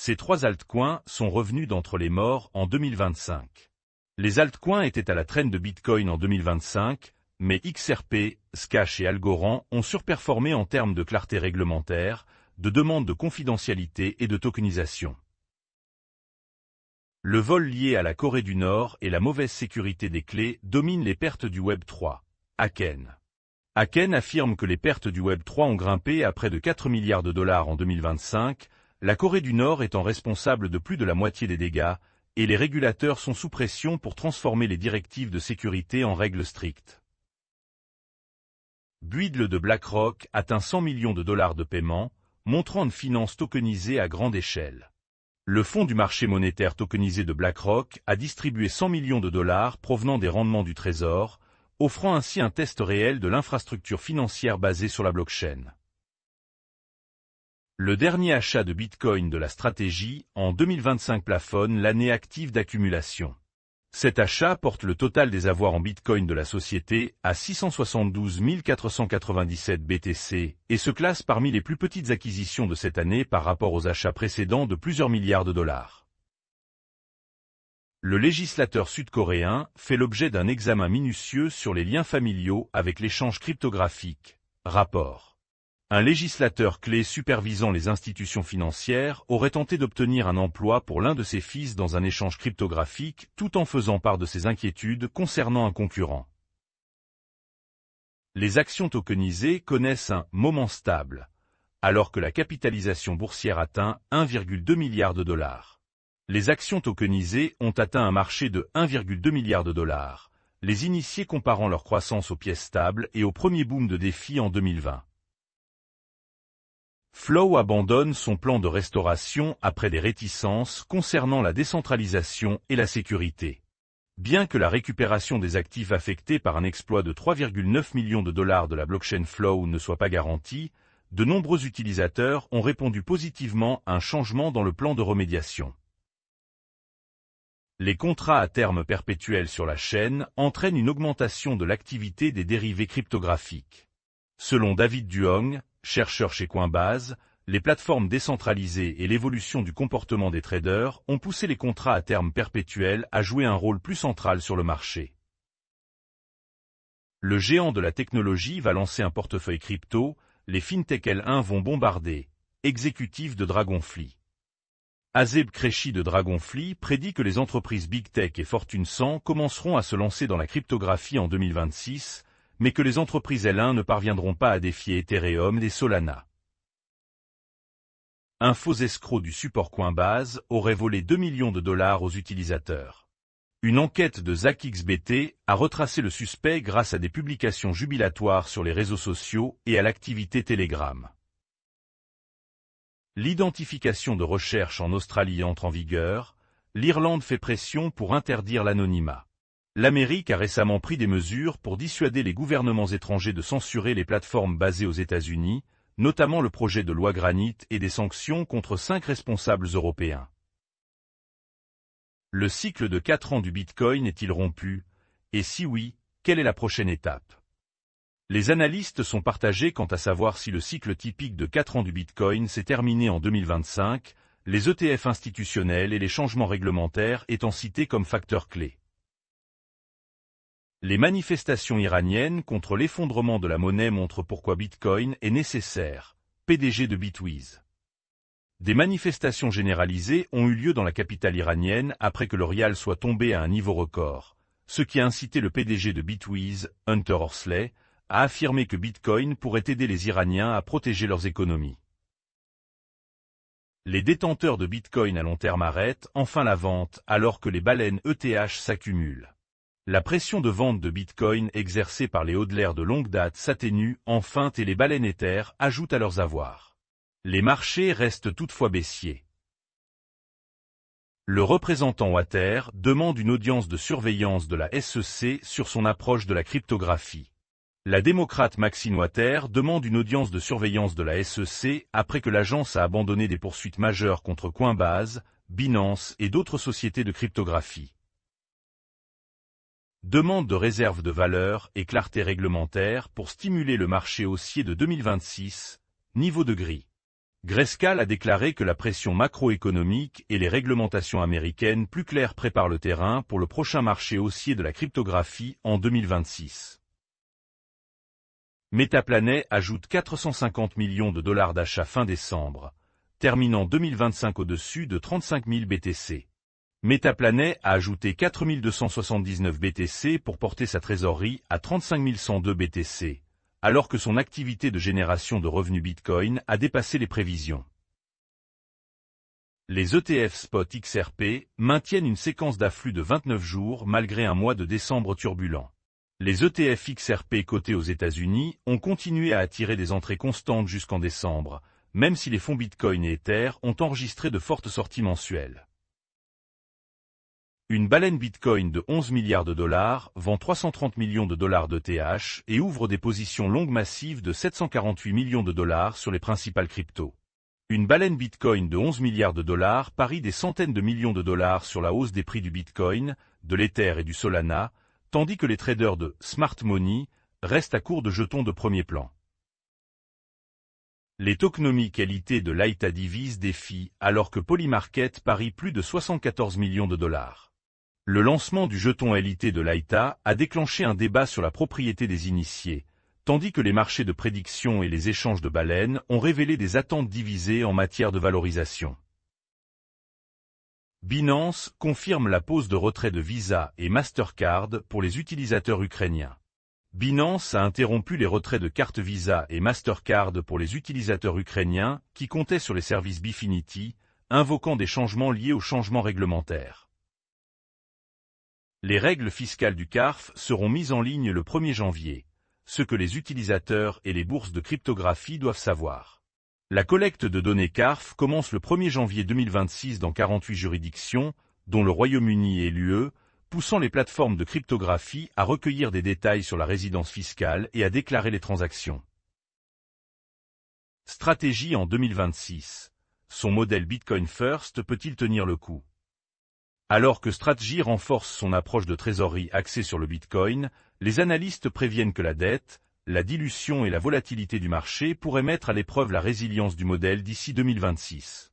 ces 3 altcoins sont revenus d'entre les morts en 2025. Les altcoins étaient à la traîne de Bitcoin en 2025, mais XRP, Scash et Algorand ont surperformé en termes de clarté réglementaire, de demande de confidentialité et de tokenisation. Le vol lié à la Corée du Nord et la mauvaise sécurité des clés dominent les pertes du Web3. Aken affirme que les pertes du Web3 ont grimpé à près de 4 milliards de dollars en 2025, la Corée du Nord étant responsable de plus de la moitié des dégâts, et les régulateurs sont sous pression pour transformer les directives de sécurité en règles strictes. Buidle de BlackRock atteint 100 millions de dollars de paiement, montrant une finance tokenisée à grande échelle. Le fonds du marché monétaire tokenisé de BlackRock a distribué 100 millions de dollars provenant des rendements du Trésor, offrant ainsi un test réel de l'infrastructure financière basée sur la blockchain. Le dernier achat de Bitcoin de la stratégie en 2025 plafonne l'année active d'accumulation. Cet achat porte le total des avoirs en Bitcoin de la société à 672 497 BTC et se classe parmi les plus petites acquisitions de cette année par rapport aux achats précédents de plusieurs milliards de dollars. Le législateur sud-coréen fait l'objet d'un examen minutieux sur les liens familiaux avec l'échange cryptographique. Rapport. Un législateur clé supervisant les institutions financières aurait tenté d'obtenir un emploi pour l'un de ses fils dans un échange cryptographique tout en faisant part de ses inquiétudes concernant un concurrent. Les actions tokenisées connaissent un « moment stable », alors que la capitalisation boursière atteint 1,2 milliard de dollars. Les actions tokenisées ont atteint un marché de 1,2 milliard de dollars, les initiés comparant leur croissance aux pièces stables et au premier boom de défi en 2020. Flow abandonne son plan de restauration après des réticences concernant la décentralisation et la sécurité. Bien que la récupération des actifs affectés par un exploit de 3,9 millions de dollars de la blockchain Flow ne soit pas garantie, de nombreux utilisateurs ont répondu positivement à un changement dans le plan de remédiation. Les contrats à terme perpétuels sur la chaîne entraînent une augmentation de l'activité des dérivés cryptographiques. Selon David Duong, chercheur chez Coinbase, les plateformes décentralisées et l'évolution du comportement des traders ont poussé les contrats à terme perpétuels à jouer un rôle plus central sur le marché. Le géant de la technologie va lancer un portefeuille crypto, les fintech L1 vont bombarder, exécutif de Dragonfly. Azeb Kreshi de Dragonfly prédit que les entreprises Big Tech et Fortune 100 commenceront à se lancer dans la cryptographie en 2026, mais que les entreprises L1 ne parviendront pas à défier Ethereum et Solana. Un faux escroc du support Coinbase aurait volé 2 millions de dollars aux utilisateurs. Une enquête de ZachXBT a retracé le suspect grâce à des publications jubilatoires sur les réseaux sociaux et à l'activité Telegram. L'identification de recherche en Australie entre en vigueur, l'Irlande fait pression pour interdire l'anonymat. L'Amérique a récemment pris des mesures pour dissuader les gouvernements étrangers de censurer les plateformes basées aux États-Unis, notamment le projet de loi Granit et des sanctions contre 5 responsables européens. Le cycle de 4 ans du Bitcoin est-il rompu? Et si oui, quelle est la prochaine étape? Les analystes sont partagés quant à savoir si le cycle typique de 4 ans du Bitcoin s'est terminé en 2025, les ETF institutionnels et les changements réglementaires étant cités comme facteurs clés. Les manifestations iraniennes contre l'effondrement de la monnaie montrent pourquoi Bitcoin est nécessaire. PDG de Bitwiz. Des manifestations généralisées ont eu lieu dans la capitale iranienne après que le rial soit tombé à un niveau record, ce qui a incité le PDG de Bitwiz, Hunter Horsley, à affirmer que Bitcoin pourrait aider les Iraniens à protéger leurs économies. Les détenteurs de Bitcoin à long terme arrêtent enfin la vente alors que les baleines ETH s'accumulent. La pression de vente de Bitcoin exercée par les hodlers de longue date s'atténue enfin et les baleines Ether ajoutent à leurs avoirs. Les marchés restent toutefois baissiers. Le représentant Water demande une audience de surveillance de la SEC sur son approche de la cryptographie. La démocrate Maxine Water demande une audience de surveillance de la SEC après que l'agence a abandonné des poursuites majeures contre Coinbase, Binance et d'autres sociétés de cryptographie. Demande de réserve de valeur et clarté réglementaire pour stimuler le marché haussier de 2026, niveau de gris. Grayscale a déclaré que la pression macroéconomique et les réglementations américaines plus claires préparent le terrain pour le prochain marché haussier de la cryptographie en 2026. Metaplanet ajoute 450 millions de dollars d'achat fin décembre, terminant 2025 au-dessus de 35 000 BTC. Metaplanet a ajouté 4 279 BTC pour porter sa trésorerie à 35 102 BTC, alors que son activité de génération de revenus Bitcoin a dépassé les prévisions. Les ETF Spot XRP maintiennent une séquence d'afflux de 29 jours malgré un mois de décembre turbulent. Les ETF XRP cotés aux États-Unis ont continué à attirer des entrées constantes jusqu'en décembre, même si les fonds Bitcoin et Ether ont enregistré de fortes sorties mensuelles. Une baleine Bitcoin de 11 milliards de dollars vend 330 millions de dollars d'ETH et ouvre des positions longues massives de 748 millions de dollars sur les principales cryptos. Une baleine Bitcoin de 11 milliards de dollars parie des centaines de millions de dollars sur la hausse des prix du Bitcoin, de l'Ether et du Solana, tandis que les traders de Smart Money restent à court de jetons de premier plan. Les tokenomiques LIT de l'AITA divisent défient alors que Polymarket parie plus de 74 millions de dollars. Le lancement du jeton LIT de l'AITA a déclenché un débat sur la propriété des initiés, tandis que les marchés de prédiction et les échanges de baleines ont révélé des attentes divisées en matière de valorisation. Binance confirme la pause de retrait de Visa et Mastercard pour les utilisateurs ukrainiens. Binance a interrompu les retraits de cartes Visa et Mastercard pour les utilisateurs ukrainiens qui comptaient sur les services Bifinity, invoquant des changements liés aux changements réglementaires. Les règles fiscales du CARF seront mises en ligne le 1er janvier, ce que les utilisateurs et les bourses de cryptographie doivent savoir. La collecte de données CARF commence le 1er janvier 2026 dans 48 juridictions, dont le Royaume-Uni et l'UE, poussant les plateformes de cryptographie à recueillir des détails sur la résidence fiscale et à déclarer les transactions. Stratégie en 2026. Son modèle Bitcoin First peut-il tenir le coup? Alors que Strategy renforce son approche de trésorerie axée sur le Bitcoin, les analystes préviennent que la dette, la dilution et la volatilité du marché pourraient mettre à l'épreuve la résilience du modèle d'ici 2026.